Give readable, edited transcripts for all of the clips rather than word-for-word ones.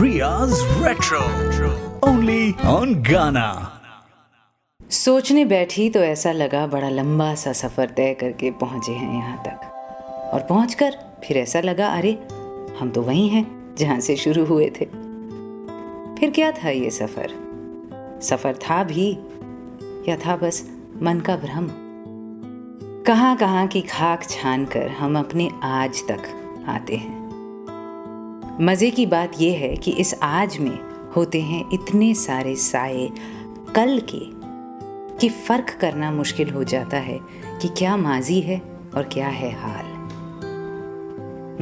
Riya's Retro, only on Ghana. सोचने बैठी तो ऐसा लगा बड़ा लंबा सा सफ़र तय करके पहुँचे हैं यहाँ तक, और पहुँचकर फिर ऐसा लगा अरे हम तो वहीं हैं जहाँ से शुरू हुए थे। फिर क्या था ये सफ़र? सफ़र था भी या था बस मन का भ्रम? कहाँ कहाँ की खाक छान कर हम अपने आज तक आते हैं। मज़े की बात यह है कि इस आज में होते हैं इतने सारे साए कल के कि फ़र्क करना मुश्किल हो जाता है कि क्या माजी है और क्या है हाल।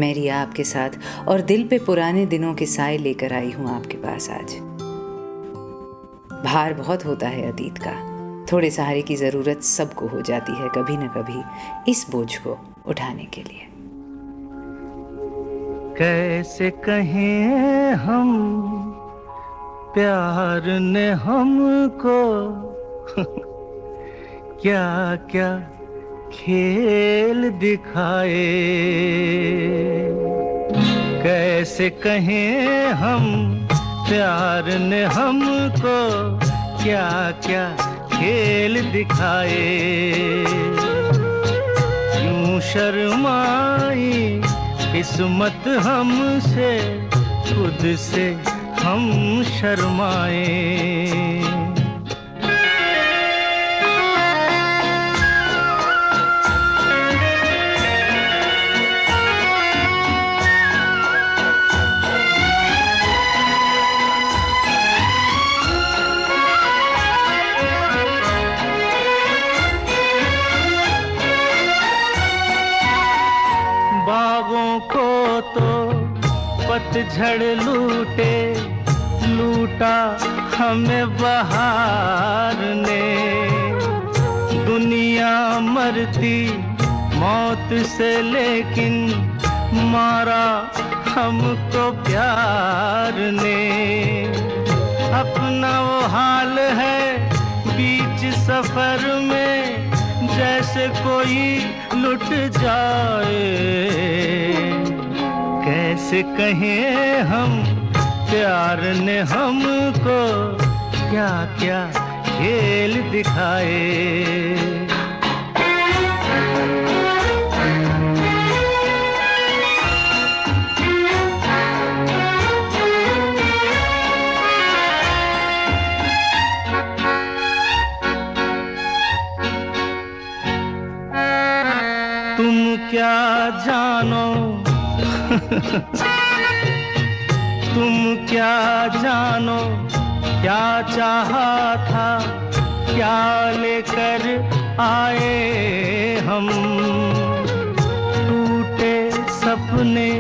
मैं रिया आपके साथ और दिल पे पुराने दिनों के साए लेकर आई हूँ आपके पास आज। भार बहुत होता है अतीत का, थोड़े सहारे की ज़रूरत सबको हो जाती है कभी न कभी इस बोझ को उठाने के लिए। कैसे कहें हम प्यार ने हमको क्या क्या खेल दिखाए। कैसे कहें हम प्यार ने हमको क्या क्या खेल दिखाए। यूं शर्माई किस्मत हमसे, खुद से हम शर्माए। बागों को तो पतझड़ लूटे, लूटा हमें बहार ने। दुनिया मरती मौत से लेकिन मारा हमको प्यार ने। अपना वो हाल है बीच सफर में जैसे कोई लुट जाए। कैसे कहें हम प्यार ने हमको क्या क्या खेल दिखाए। तुम क्या जानो तुम क्या जानो क्या चाहा था, क्या लेकर आए हम। टूटे सपने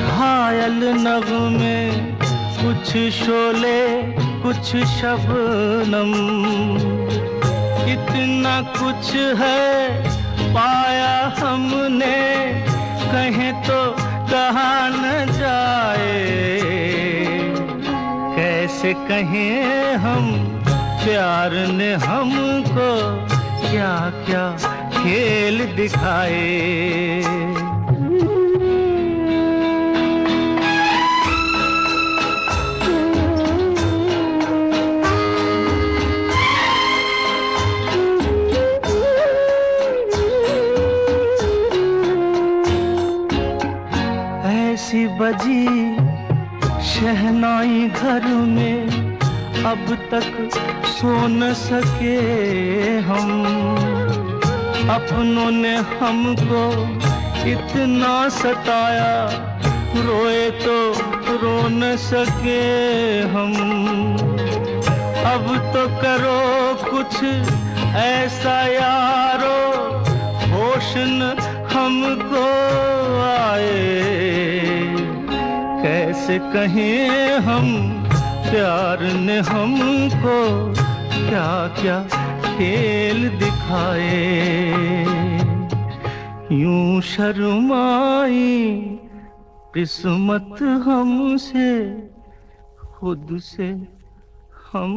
घायल नगमे, कुछ शोले कुछ शबनम। इतना कुछ है पाया हमने, कहें तो कहा न जाए। कैसे कहें हम प्यार ने हमको क्या क्या खेल दिखाए। ऐसी बजी शहनाई घर में, अब तक सो न सके हम। अपनों ने हमको इतना सताया, रोए तो रो न सके हम। अब तो करो कुछ ऐसा यारो, होश न हमको आए। कैसे कहें हम प्यार ने हमको क्या क्या खेल दिखाए। यूं शर्माई किस्मत हमसे, खुद से हम।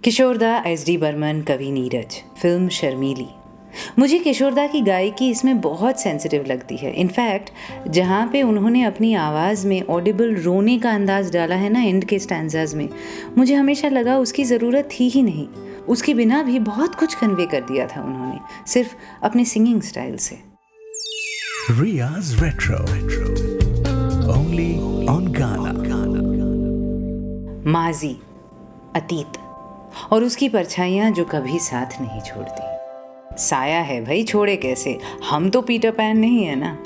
किशोरदा, एस डी बर्मन, कवि नीरज। फिल्म शर्मीली। मुझे किशोरदा की गायकी इसमें बहुत सेंसिटिव लगती है। इनफैक्ट जहाँ पे उन्होंने अपनी आवाज़ में ऑडिबल रोने का अंदाज डाला है ना एंड के स्टैंजाज में, मुझे हमेशा लगा उसकी ज़रूरत थी ही नहीं। उसके बिना भी बहुत कुछ कन्वे कर दिया था उन्होंने, सिर्फ अपने सिंगिंग स्टाइल से। Ria's Retro. Only on Ghana. माजी, अतीत और उसकी परछाइयाँ जो कभी साथ नहीं छोड़ती। साया है भाई, छोड़े कैसे, हम तो पीटर पैन नहीं है ना।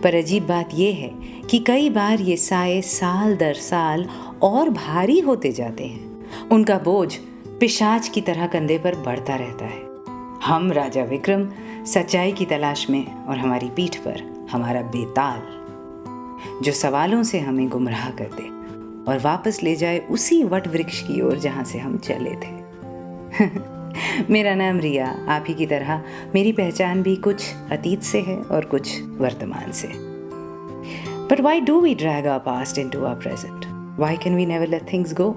पर अजीब बात यह है कि कई बार ये साए साल दर साल और भारी होते जाते हैं। उनका बोझ पिशाच की तरह कंधे पर बढ़ता रहता है। हम राजा विक्रम सच्चाई की तलाश में और हमारी पीठ पर हमारा बेताल, जो सवालों से हमें गुमराह कर दे और वापस ले जाए उसी वट वृक्ष की ओर जहाँ से हम चले थे। मेरा नाम रिया, आप ही की तरह मेरी पहचान भी कुछ अतीत से है और कुछ वर्तमान से। But why do we drag our past into our present? Why can we never let things go?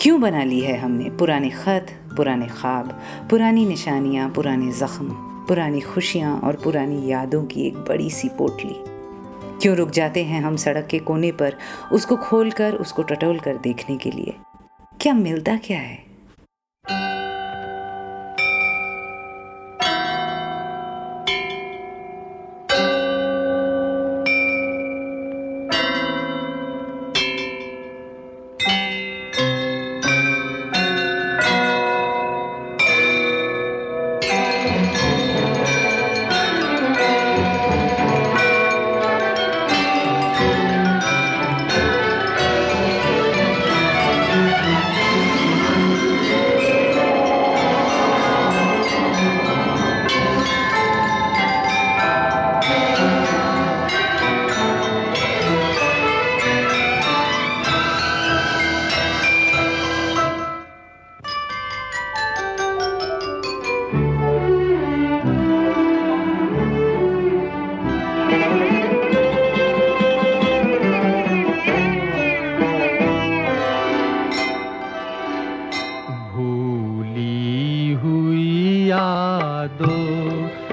क्यों बना ली है हमने पुराने खत, पुराने ख्वाब, पुरानी निशानियाँ, पुराने जख्म, पुरानी खुशियाँ और पुरानी यादों की एक बड़ी सी पोटली? क्यों रुक जाते हैं हम सड़क के कोने पर उसको खोलकर, उसको टटोल कर देखने के लिए? क्या मिलता क्या है?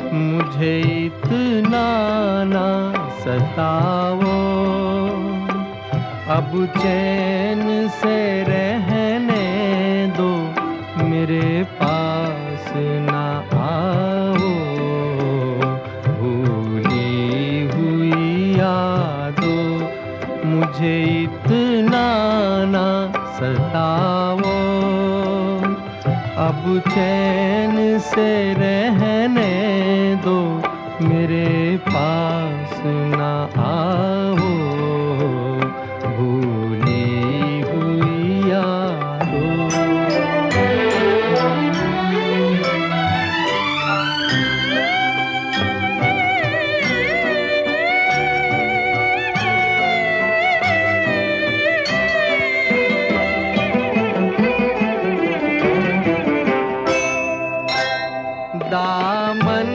मुझे इतना ना सताओ, अब चैन से रहने दो, मेरे पास ना आओ। भूली हुई यादों मुझे इतना ना सताओ, अब चैन से रहने दो, मेरे पास ना आओ। भूली हुई यादों। दामन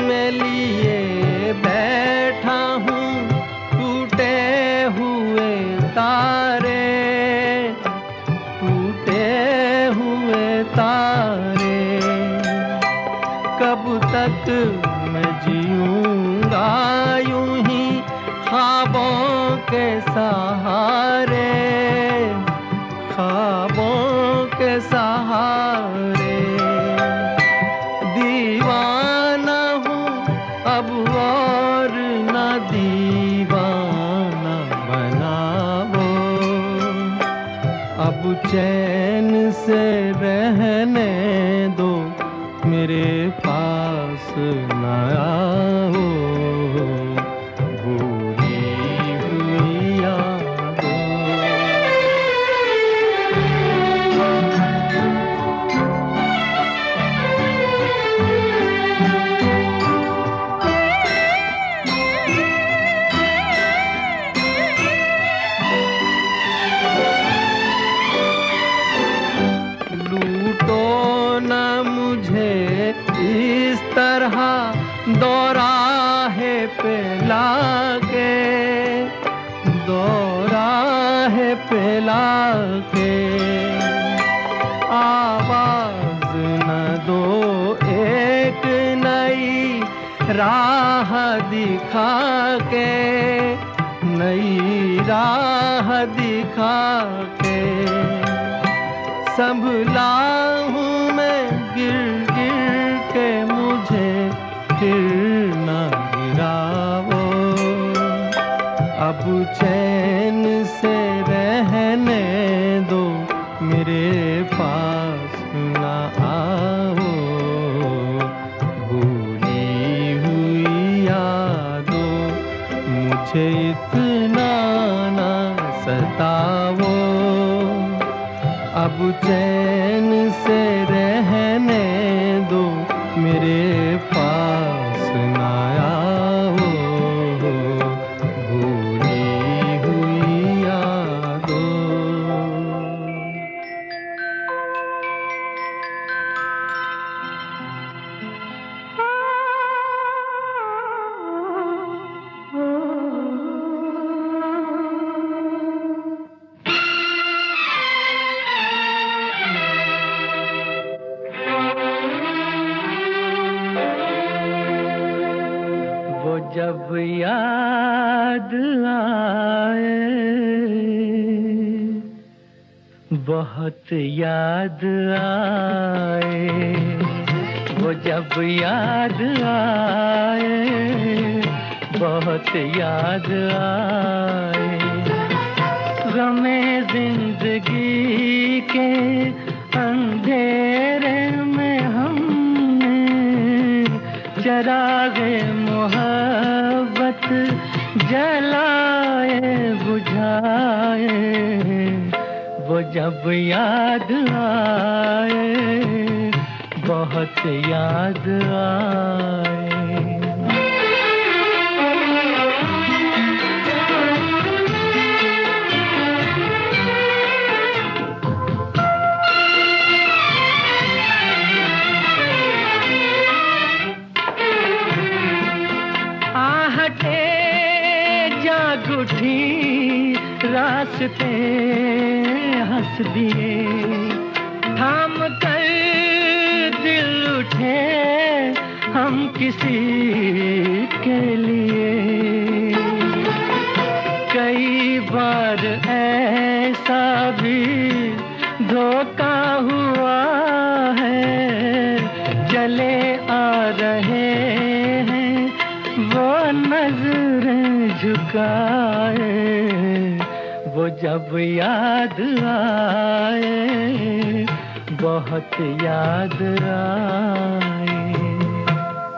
में लिए बैठा हूँ टूटे हुए तारे, टूटे हुए तारे। कब तक मैं जीऊँगा यूं ही ख्वाबों के सहारे, ख्वाबों के सहारे। दीवाना हूँ अब और न दीवाना बनाओ, अब चैन से रहने दो, मेरे पास न आओ। भूली हुई यादों। इस तरह दौराहे पे लाके, दौराहे पे लाके। आवाज न दो एक दिखा के, नई राह दिखा के, संभला हूँ मैं गिर गिर के, मुझे फिर न गिराओ। अब चैन से रहने दो, मेरे पास न आओ। भूली हुई यादों, मुझे इतना न सताओ। अब चैन से रहने दो, मेरे पास न आओ। भूली हुई यादों। वो जब याद आए, बहुत याद आए। वो जब याद आए, बहुत याद आए। गमे जिंदगी के अंधेरे में हमने चरागे मोहब्बत जलाए बुझाए। वो जब याद आए, बहुत याद आए। उठी रास्ते हंस दिए, थाम कर दिल उठे हम किसी के लिए। कई बार ऐसा भी धोखा हुआ है, चले आ रहे हैं वो नजरें झुकाए। वो जब याद आए, बहुत याद आए।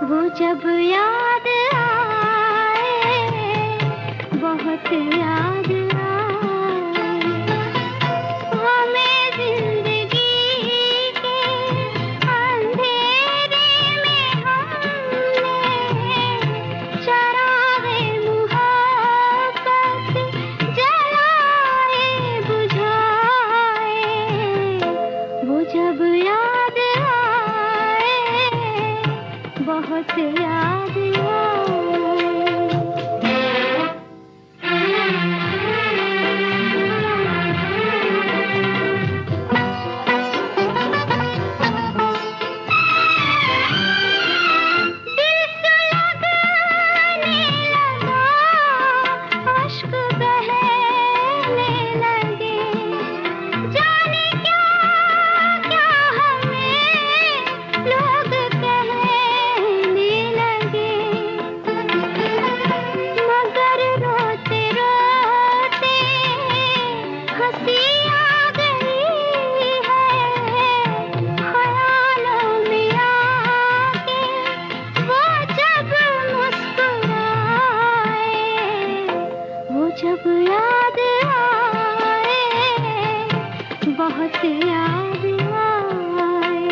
वो जब याद आए, बहुत याद आए। वो मैं जिंदगी के अंधेरे में हमने चरागे मुहब्बत जलाए बुझाए। वो जब याद आए, बहुत याद आए। जब याद आए, बहुत याद आए।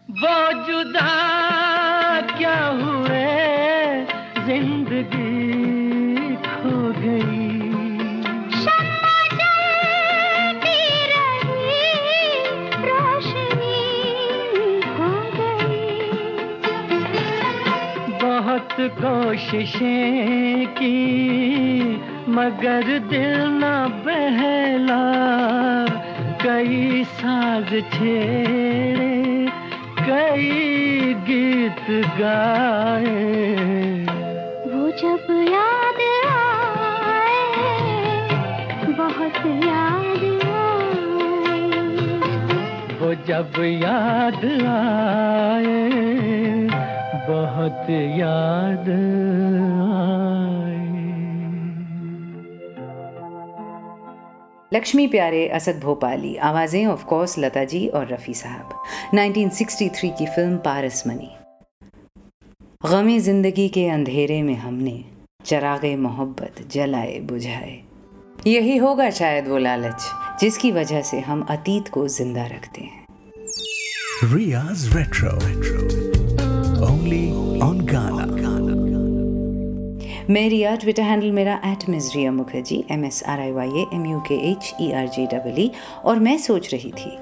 वो जुदा क्या हुए, जिंदगी खो गई। बहुत कोशिशें की मगर दिल न बहला, कई साज छेड़े, कई गीत गाए। वो जब याद आए, बहुत याद आए। वो जब याद आए, बहुत याद आए। लक्ष्मी प्यारे, असद भोपाली, आवाज़ें ऑफ कोर्स लता जी और रफ़ी साहब। 1963 की फिल्म पारस मनी। गमे ज़िंदगी के अंधेरे में हमने चरागे मोहब्बत जलाए बुझाए। यही होगा शायद वो लालच जिसकी वजह से हम अतीत को जिंदा रखते हैं। Ria's Retro. Only on Ghana. मैं रिया, ट्विटर हैंडल मेरा @MsRia मुखर्जी, MSRIYAMUKHERJEE। और मैं सोच रही थी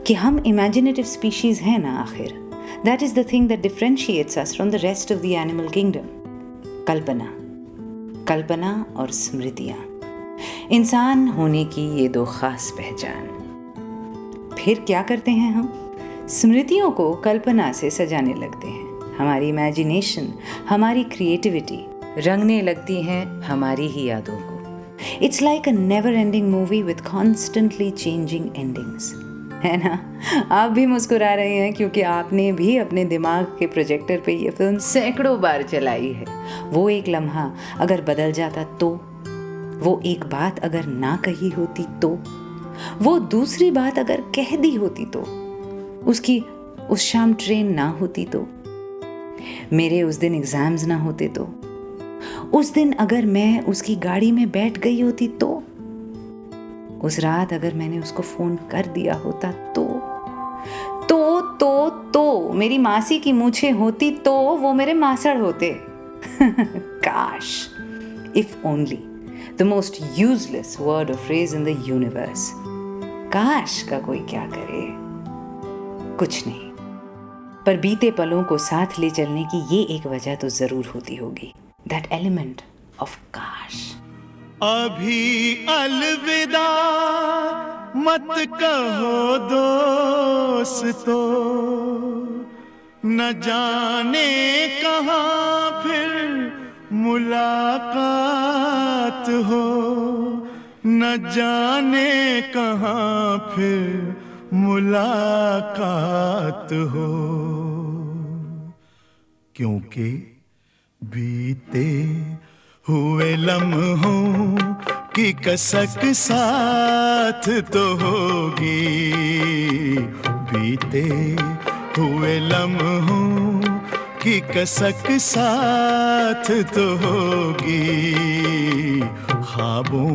कि हम इमेजिनेटिव स्पीशीज हैं ना आखिर। That is the thing that differentiates us from the rest of the animal kingdom. कल्पना और स्मृतियां, इंसान होने की ये दो खास पहचान। फिर क्या करते हैं हम? स्मृतियों को कल्पना से सजाने लगते हैं। हमारी इमेजिनेशन, हमारी क्रिएटिविटी रंगने लगती हैं हमारी ही यादों को। It's like a never ending movie with constantly changing endings, है ना? आप भी मुस्कुरा रहे हैं क्योंकि आपने भी अपने दिमाग के प्रोजेक्टर पे ये फिल्म सैकड़ों बार चलाई है। वो एक लम्हा अगर बदल जाता तो, वो एक बात अगर ना कही होती तो, वो दूसरी बात अगर कह दी होती तो, उसकी उस शाम ट्रेन ना होती तो, मेरे उस दिन एग्जाम्स ना होते तो, उस दिन अगर मैं उसकी गाड़ी में बैठ गई होती तो, उस रात अगर मैंने उसको फोन कर दिया होता तो मेरी मासी की मूछें होती तो वो मेरे मासड़ होते। काश, if only the most useless word और फ्रेज इन द यूनिवर्स। काश का कोई क्या करे? कुछ नहीं, पर बीते पलों को साथ ले चलने की ये एक वजह तो जरूर होती होगी, दैट एलिमेंट ऑफ काश। अभी अलविदा मत कहो दोस्तों, न जाने कहाँ फिर मुलाकात हो, न जाने कहाँ फिर मुलाकात हो, क्योंकि बीते हुए लम्हों की कसक साथ तो होगी, बीते हुए लम्हों की कसक साथ तो होगी, ख्वाबों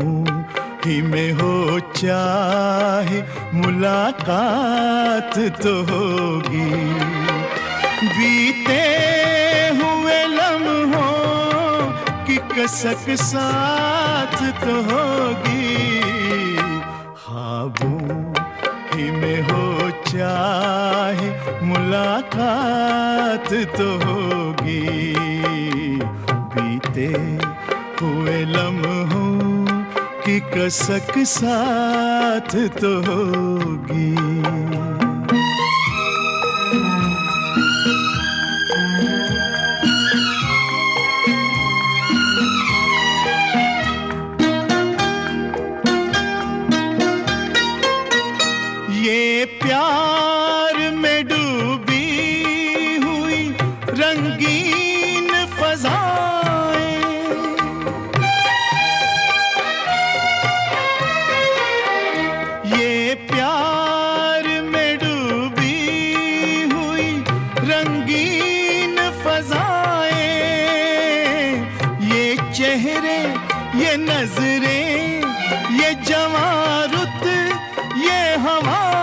ही में हो चाहे मुलाकात तो होगी, बीते हुए लम्हों की कसक साथ तो होगी, ख्वाबों ही में हो चाहे मुलाकात तो होगी, बीते हुए लम्हों की कसक साथ तो होगी। प्यार में डूबी हुई रंगीन फज़ाएं, ये प्यार में डूबी हुई रंगीन फज़ाएं, ये चेहरे, ये नजरें, ये जवारुत, ये हवाएं,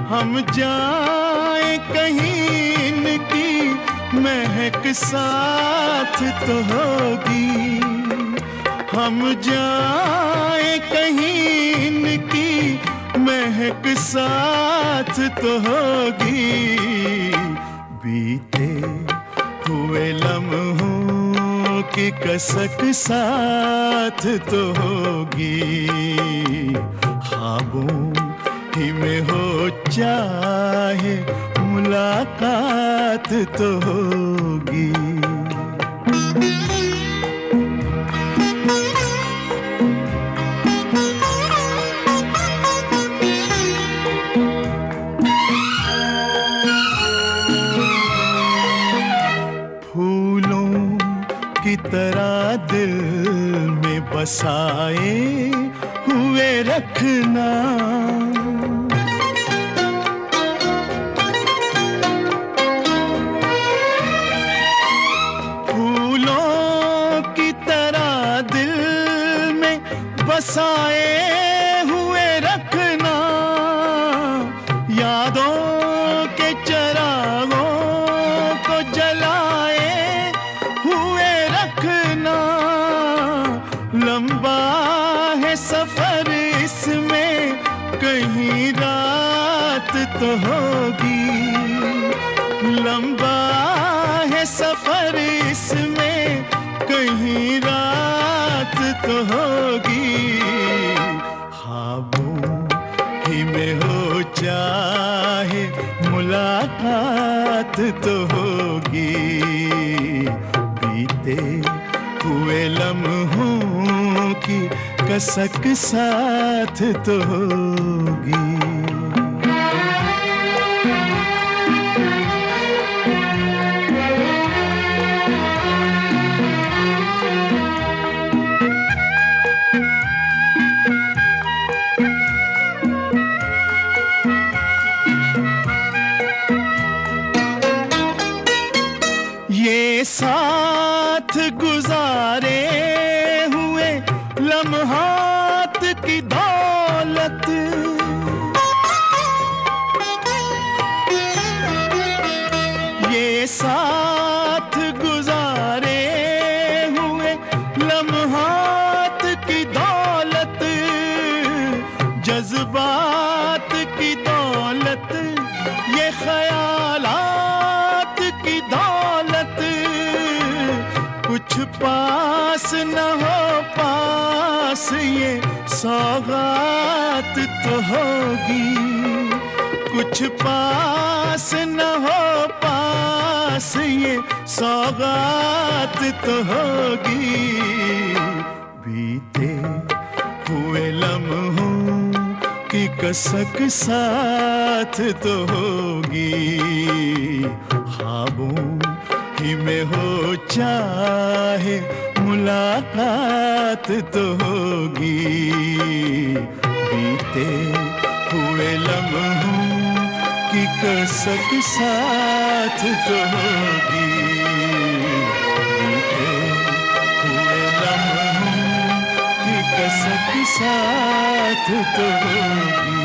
हम जाएं कहीं इनकी महक साथ तो होगी, हम जाएं कहीं इनकी महक साथ तो होगी, बीते हुए लम्हों की कसक साथ तो होगी, ख्वाबों ही में हो चाहे मुलाकात तो होगी। की तरह दिल में बसाए हुए रखना, फूलों की तरह दिल में बसाए हुए रखना, यादों के चरागों को जलाए हुए रखना। लंबा है सफर इसमें कहीं रात तो होगी, लंबा है सफर इसमें कहीं रात तो होगी। ख्वाबों ही में हो चाहे मुलाकात तो होगी, बीते हुए लम्हों की कसक साथ तो होगी। ये साथ गुजारे हुए लम्हात की दौलत, ये साथ गुजारे हुए लम्हात की दौलत, जज्बात की दौलत, ये ख्यालात की दौलत, कुछ पास न हो पास ये सौगात तो होगी, कुछ पास न हो पास ये सौगात तो होगी। बीते हुए लम्हों की कसक साथ तो होगी, ख्वाबों ही में हो चाहे मुलाकात तो होगी। बीते हुए लम्हों की कसक साथ तो होगी, बीते हुए लम्हों की कसक साथ तो होगी।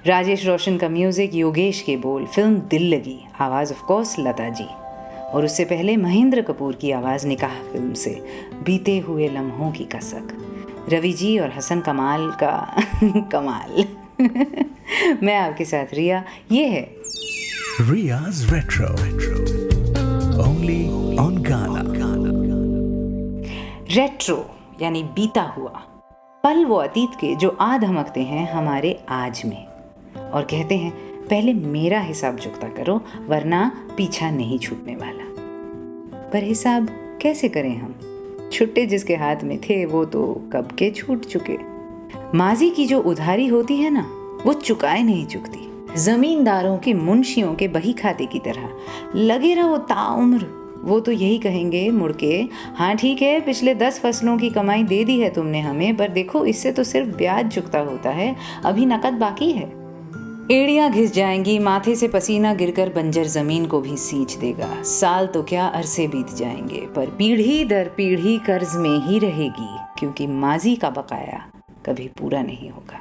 राजेश रोशन का म्यूजिक, योगेश के बोल, फिल्म दिल लगी, आवाज़ ऑफ कोर्स लता जी। और उससे पहले महेंद्र कपूर की आवाज़ निकाह फिल्म से, बीते हुए लम्हों की कसक, रवि जी और हसन कमाल का कमाल। मैं आपके साथ रिया, ये है Ria's Retro. Only on Ghana. Retro यानी बीता हुआ पल, वो अतीत के जो आ धमकते हैं हमारे आज में और कहते हैं पहले मेरा हिसाब चुकता करो वरना पीछा नहीं छूटने वाला। पर हिसाब कैसे करें हम? छुट्टे जिसके हाथ में थे वो तो कब के छूट चुके। माजी की जो उधारी होती है ना, वो चुकाए नहीं चुकती। जमींदारों के, मुंशियों के बही खाते की तरह लगे रहो ताउम्र। वो तो यही कहेंगे मुड़ के, हाँ ठीक है पिछले 10 फसलों की कमाई दे दी है तुमने हमें, पर देखो इससे तो सिर्फ ब्याज चुकता होता है, अभी नकद बाकी है। एड़ियां घिस जाएंगी, माथे से पसीना गिरकर बंजर जमीन को भी सींच देगा। साल तो क्या अरसे बीत जाएंगे, पर पीढ़ी दर पीढ़ी कर्ज में ही रहेगी, क्योंकि माजी का बकाया कभी पूरा नहीं होगा।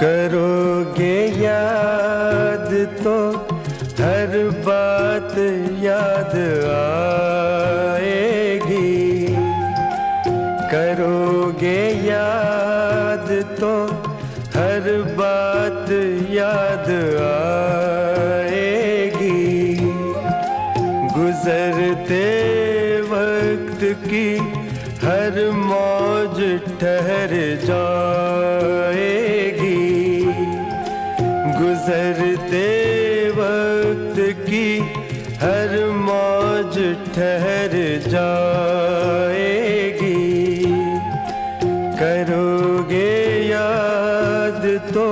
करोगे याद तो हर बात याद आएगी। करोगे याद तो हर बात याद आएगी। गुजरते वक्त की हर मौज ठहर जाएगी। गुजरते वक्त की हर मौज ठहर जाएगी। करोगे याद तो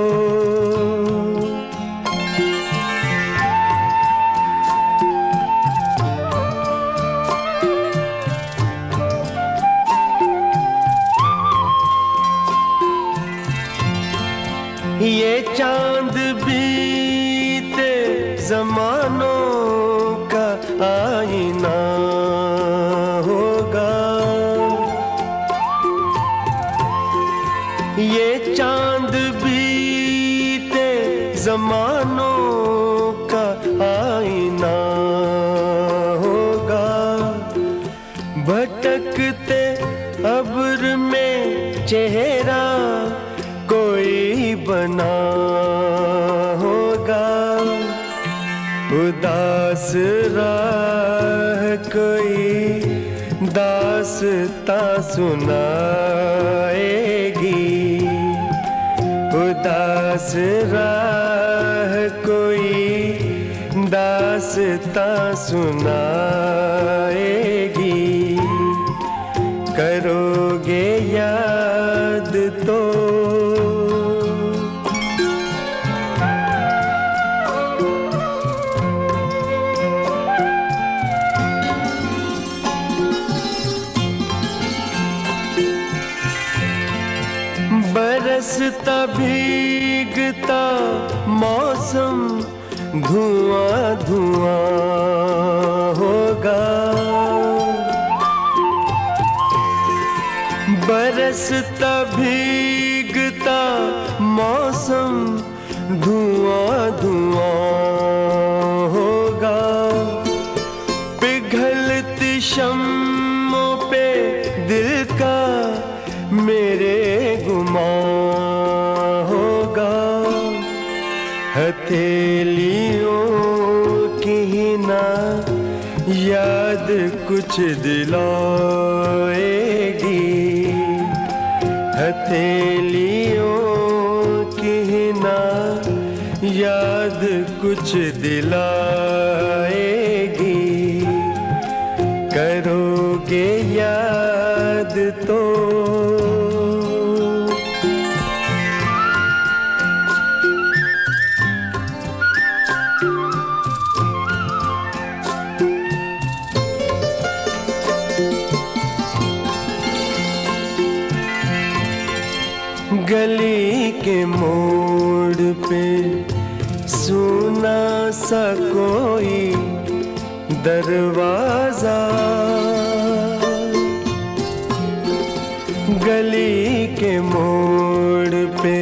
ये चांद बीते जमानों का आईना होगा। ये चांद बीते जमानों का आईना होगा। भटकते अब्र में चेहरा कोई बना होगा। उदास राह कोई दास्तां सुनाएगी। उदास राह कोई दास्तां सुनाएगी। करोगे याद तो बरसता भीगता मौसम धुआं धुआं होगा। बरसता भीगता मौसम धुआं धुआं होगा। पिघलती शम्मों पे दिल का मेरे गुमां होगा। हथेलियों की ना याद कुछ दिलाएगी। हथेलियों की ना याद कुछ दिलाएगी। करोगे याद तो गली के मोड़ पे सुना सा कोई दरवाजा, गली के मोड़ पे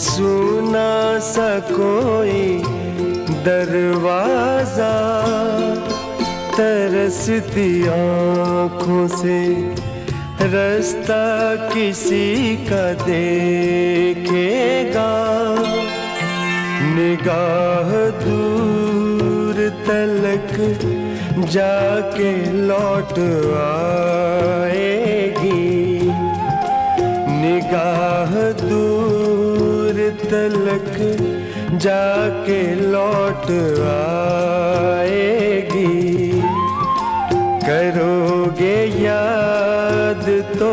सुना सा कोई दरवाजा, तरसती आँखों से रास्ता किसी का देखेगा, निगाह दूर तलक जाके लौट आएगी, निगाह दूर तलक जाके लौट आएगी। करोगे याद तो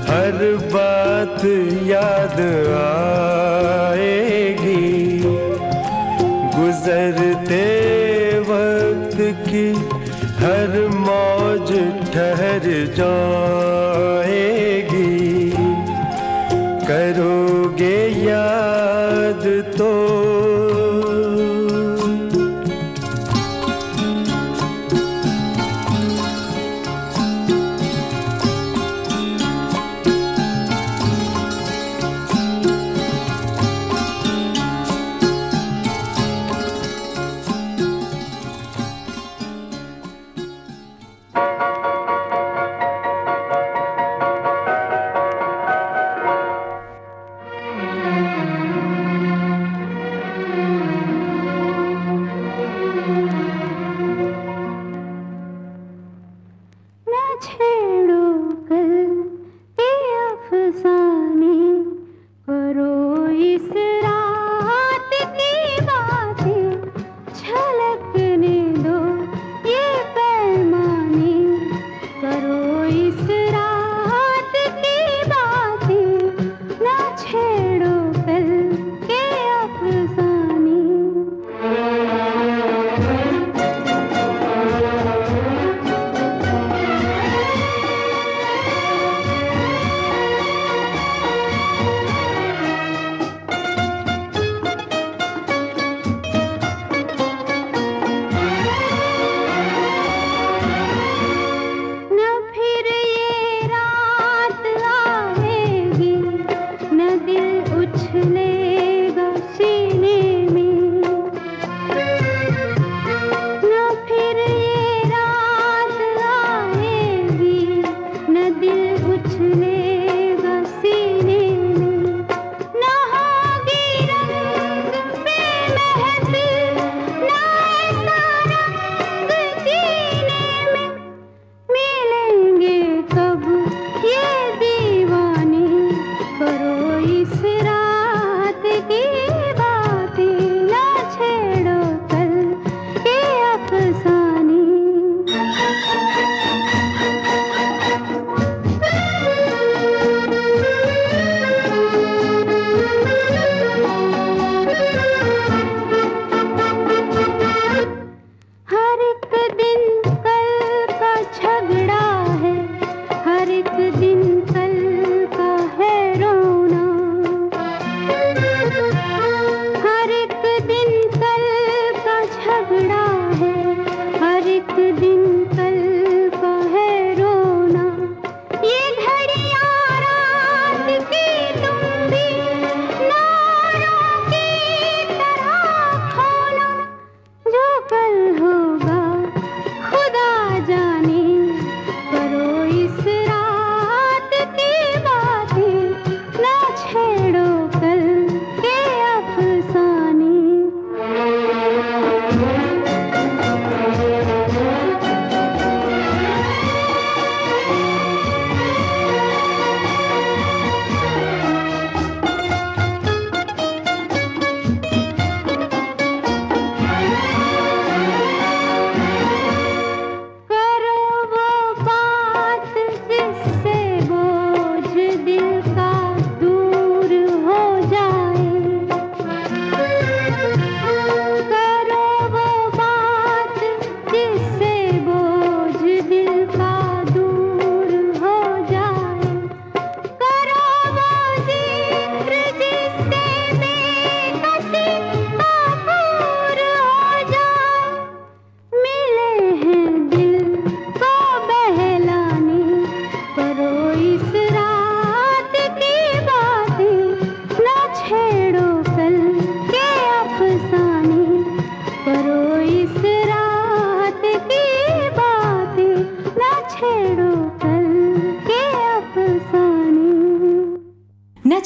हर बात याद आएगी, गुजरते वक्त की हर मौज ठहर जाएगी। करोगे याद तो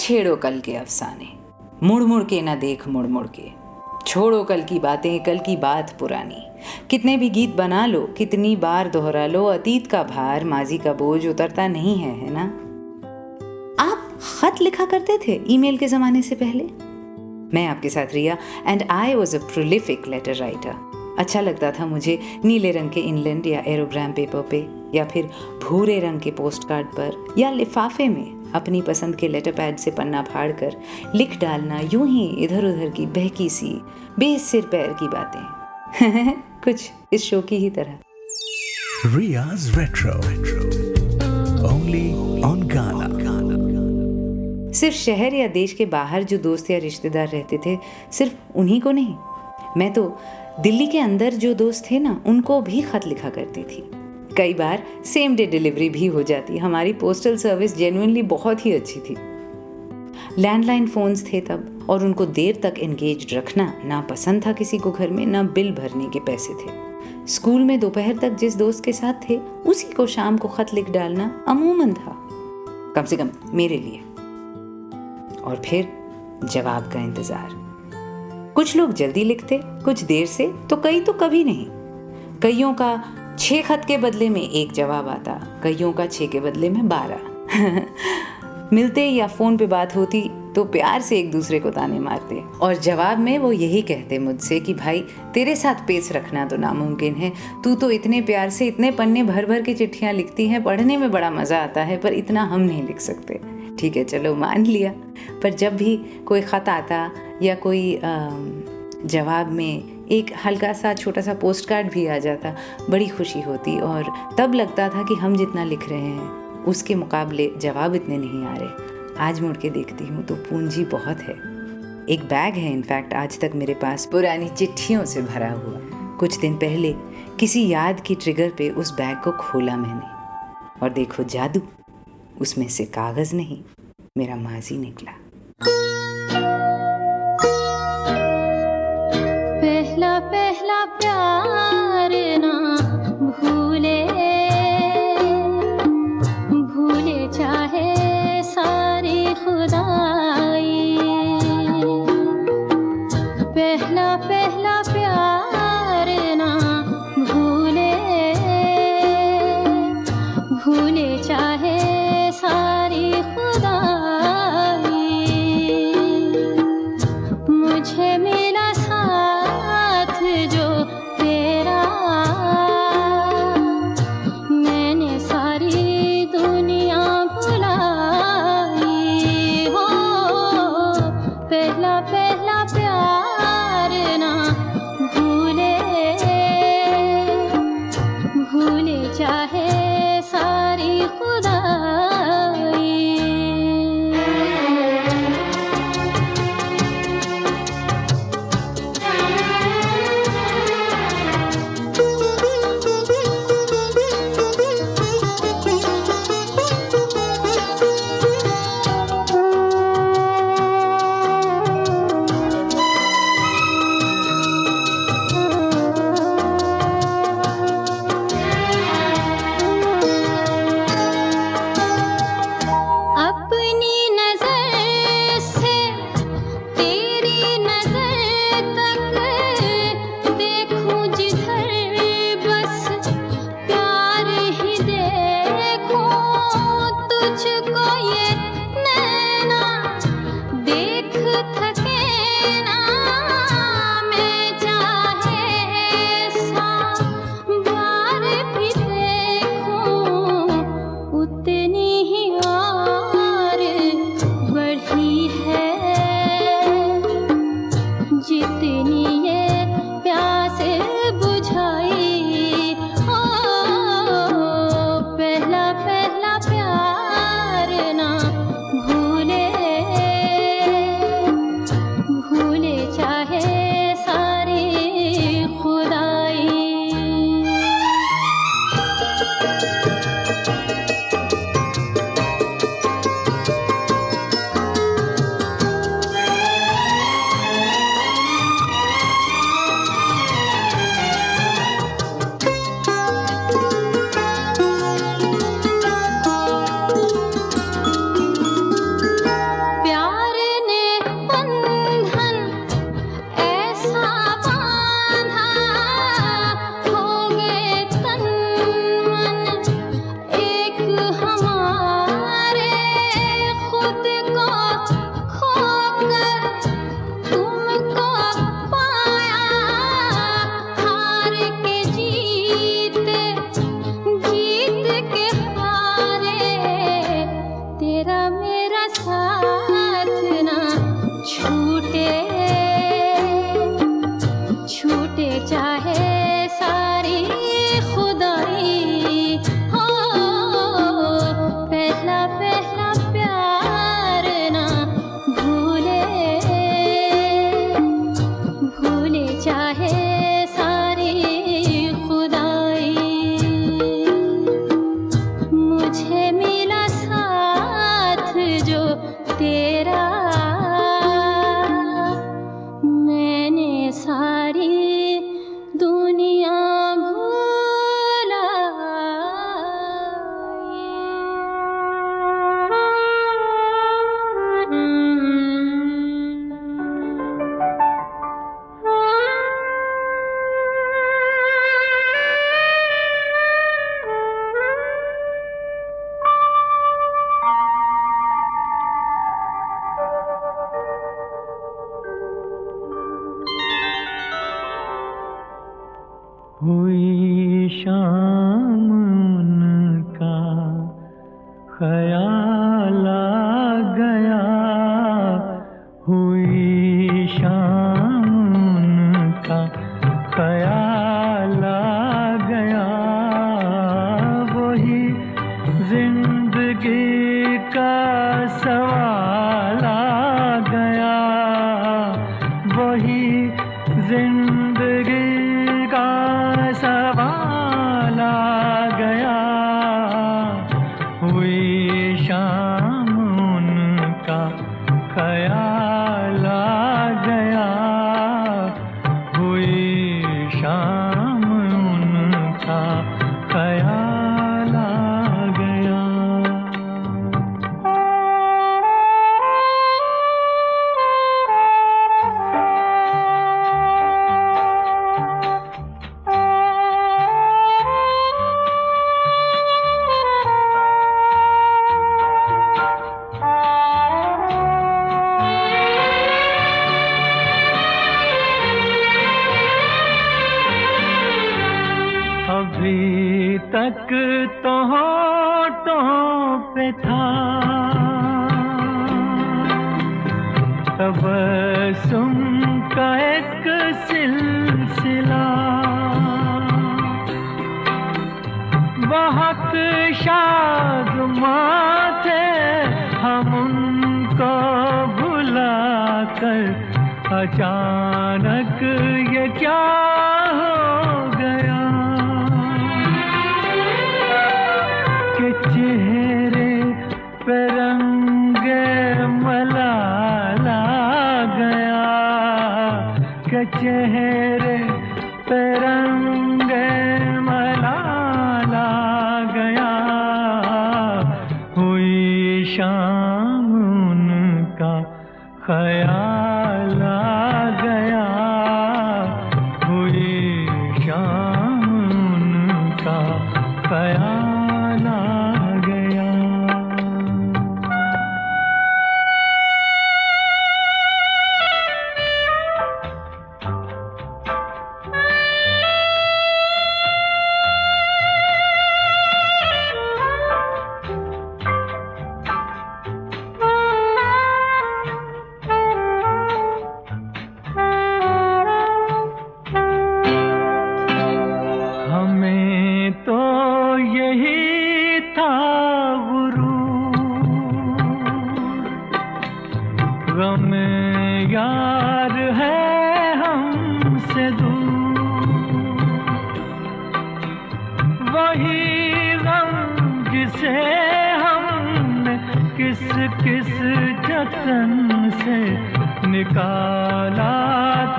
छेड़ो कल के अफसाने, मुड़ मुड़ के ना देख मुड़ मुड़ के, छोड़ो कल की बातें, कल की बात पुरानी। कितने भी गीत बना लो, कितनी बार दोहरा लो, अतीत का भार, माजी का बोझ उतरता नहीं है ना? आप खत लिखा करते थे ईमेल के ज़माने से पहले? मैं आपके साथ Riya and I was a prolific letter writer. अच्छा लगता था मुझे नीले रंग के इनलैंड या एरोग्राम पेपर पे, या फिर भूरे रंग के पोस्ट कार्ड पर, या लिफाफे में अपनी पसंद के लेटर पैड से पन्ना फाड़ कर लिख डालना यूं ही इधर उधर की बहकी सी बेसिर पैर की बातें। कुछ इस शो की ही तरह। Ria's Retro. Only on Ghana. सिर्फ शहर या देश के बाहर जो दोस्त या रिश्तेदार रहते थे, सिर्फ उन्हीं को नहीं, मैं तो दिल्ली के अंदर जो दोस्त थे ना, उनको भी खत लिखा करती थी। कई बार सेम डे डिलीवरी भी हो जाती। हमारी पोस्टल सर्विस जेन्युइनली बहुत ही अच्छी थी। लैंडलाइन फ़ोन्स थे तब, और उनको देर तक एंगेज्ड रखना ना पसंद था किसी को घर में, ना बिल भरने के पैसे थे। स्कूल में दोपहर तक जिस दोस्त के साथ थे, उसी को शाम को खत लिख डालना अमूमन था, कम से कम मेरे लिए। और फिर जवाब का इंतज़ार। कुछ लोग जल्दी लिखते, कुछ देर से, तो कई तो कभी नहीं। कईयों का 6 खत के बदले में 1 जवाब आता, कईयों का 6 के बदले में 12। मिलते या फ़ोन पे बात होती तो प्यार से एक दूसरे को ताने मारते, और जवाब में वो यही कहते मुझसे कि भाई तेरे साथ पेस रखना तो नामुमकिन है, तू तो इतने प्यार से इतने पन्ने भर भर के चिट्ठियाँ लिखती हैं, पढ़ने में बड़ा मज़ा आता है, पर इतना हम नहीं लिख सकते। ठीक है, चलो मान लिया। पर जब भी कोई ख़त आता या कोई जवाब में एक हल्का सा छोटा सा पोस्ट कार्ड भी आ जाता, बड़ी खुशी होती, और तब लगता था कि हम जितना लिख रहे हैं उसके मुकाबले जवाब इतने नहीं आ रहे। आज मुड़ के देखती हूँ तो पूंजी बहुत है। एक बैग है इनफैक्ट आज तक मेरे पास, पुरानी चिट्ठियों से भरा हुआ। कुछ दिन पहले किसी याद की ट्रिगर पे उस बैग को खोला मैंने, और देखो जादू, उसमें से कागज़ नहीं, मेरा माजी निकला। पहला पहला प्यार ना भूले, भूले चाहे सारी खुदाई। पहला पहला प्यार ना भूले, भूले चाहे सारी खुदाई। मुझे मिला साथ जो तेरा, हुई शाम उनका ख्याल आ गया, हुई शाम उनका ख्याल आ गया, वही जिंदगी का सवाल आ गया, वही जिंदगी का सवाल आ गया, हुई शाम उनका ख्याल आ गया, हुई शाम उनका ख्याल आ गया। अभी तक तो होठों पे था तबस्सुम का एक सिलसिला, बहुत शादमां थे हम उनको भुला कर, अचानक ये क्या हो गया कि चेहरे पे रंगे मलाल आ गया, कि चेहरे पे रंगे मलाल आ गया, हुई शाम उनका ख्याल आ गया, हुई शाम उनका ख्याल आ गया। हमें तो यही था गुरूर, गम यार है हमसे दूर, वही गम जिसे हमने किस किस जतन से निकाला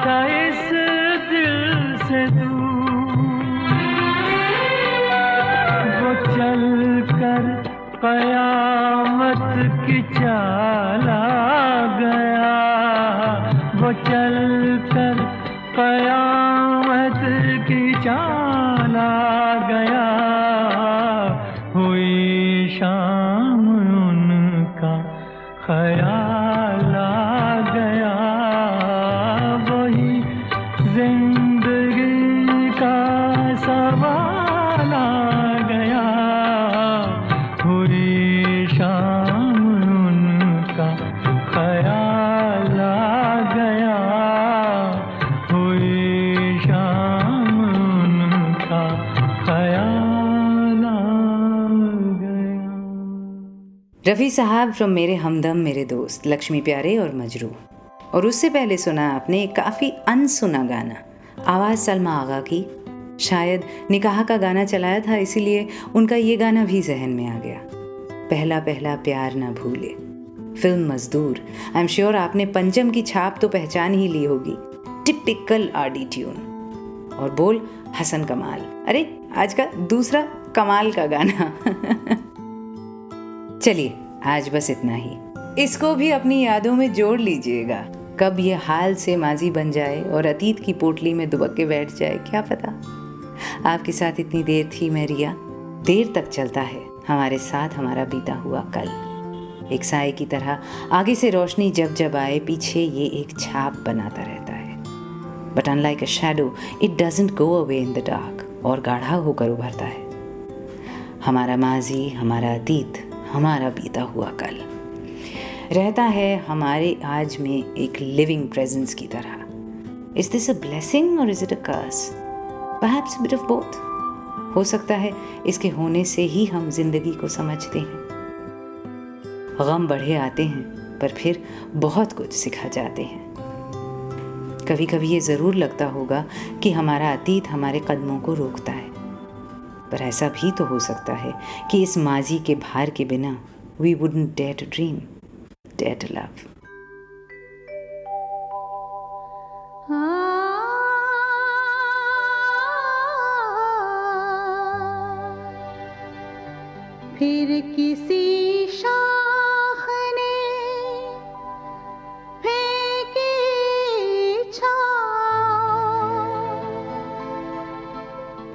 था इस दिल से दूर, वो चल कर कयामत की चाल आ गया, वो चल कर कयामत की चाल आ गया, हुई शाम उनका ख्याल आ गया, वही जिंदगी का सवाल आ गया, हुई शाम उनका ख्याल आ गया, हुई शाम उनका ख्याल आ गया। रफ़ी साहब फ्रॉम मेरे हमदम मेरे दोस्त, लक्ष्मी प्यारे और मजरू। और उससे पहले सुना आपने एक काफ़ी अनसुना गाना, आवाज़ सलमा आगा की। शायद निकाह का गाना चलाया था इसीलिए उनका ये गाना भी जहन में आ गया, पहला पहला प्यार ना भूले, फिल्म मजदूर। आई एम श्योर आपने पंचम की छाप तो पहचान ही ली होगी, टिपिकल आरडी ट्यून और बोल हसन कमाल। अरे आज का दूसरा कमाल का गाना। चलिए आज बस इतना ही, इसको भी अपनी यादों में जोड़ लीजिएगा। कब ये हाल से माजी बन जाए और अतीत की पोटली में दुबक के बैठ जाए क्या पता। आपके साथ इतनी देर थी मैं रिया। देर तक चलता है हमारे साथ हमारा बीता हुआ कल, एक साए की तरह आगे से रोशनी जब जब आए पीछे ये एक छाप बनाता रहता है। But unlike a shadow it doesn't go away in the dark और गाढ़ा होकर उभरता है। हमारा माजी, हमारा अतीत, हमारा बीता हुआ कल रहता है हमारे आज में एक लिविंग प्रेजेंस की तरह। इज दिस अ ब्लेसिंग और is it a curse? Perhaps a bit of both. हो सकता है इसके होने से ही हम जिंदगी को समझते हैं। गम बढ़े आते हैं पर फिर बहुत कुछ सिखा जाते हैं। कभी कभी ये ज़रूर लगता होगा कि हमारा अतीत हमारे कदमों को रोकता है, पर ऐसा भी तो हो सकता है कि इस माजी के भार के बिना we wouldn't dare to dream, dare to love. फिर किसी शाख ने फेंकी छाँव,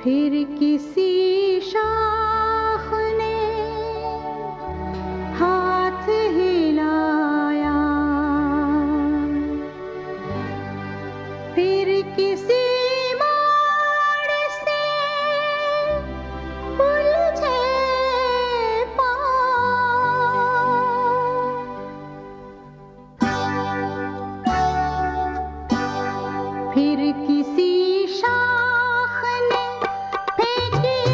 फिर किसी शाख ने हाथ हिलाया, फिर किसी मोड़ से उलझे फिर किसी शाख ने फेंकी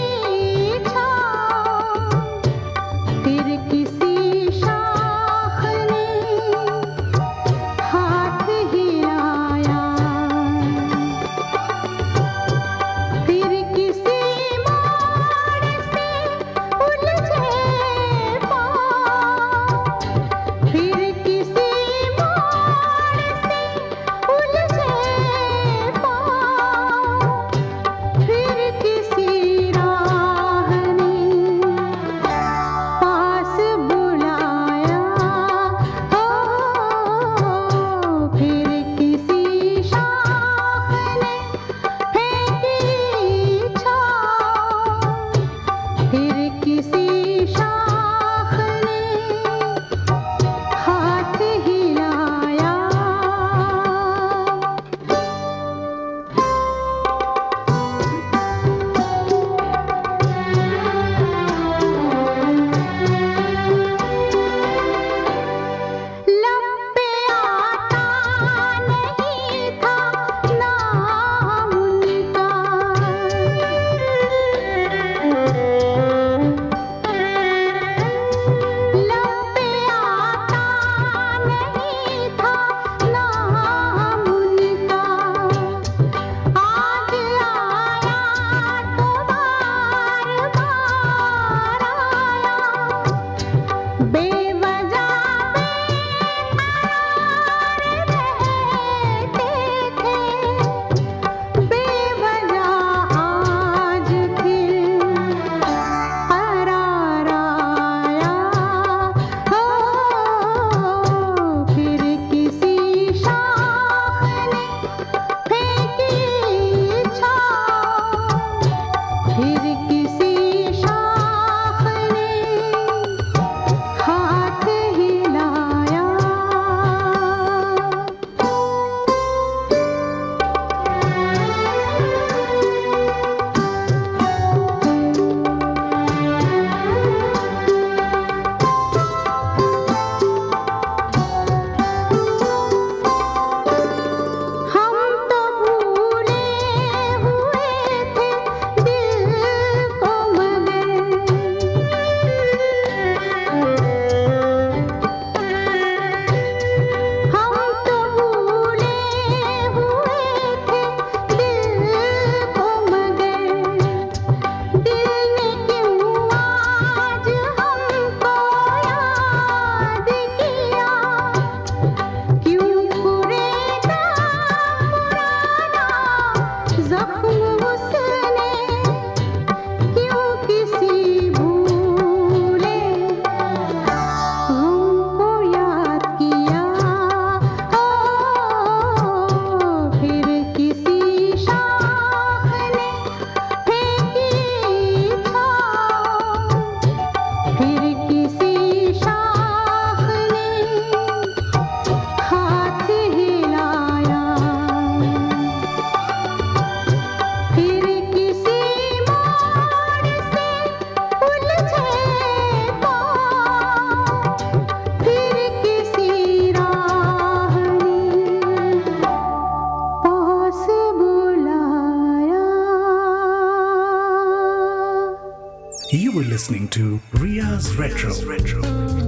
were listening to Ria's Retro,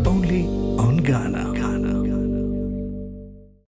only on Ghana.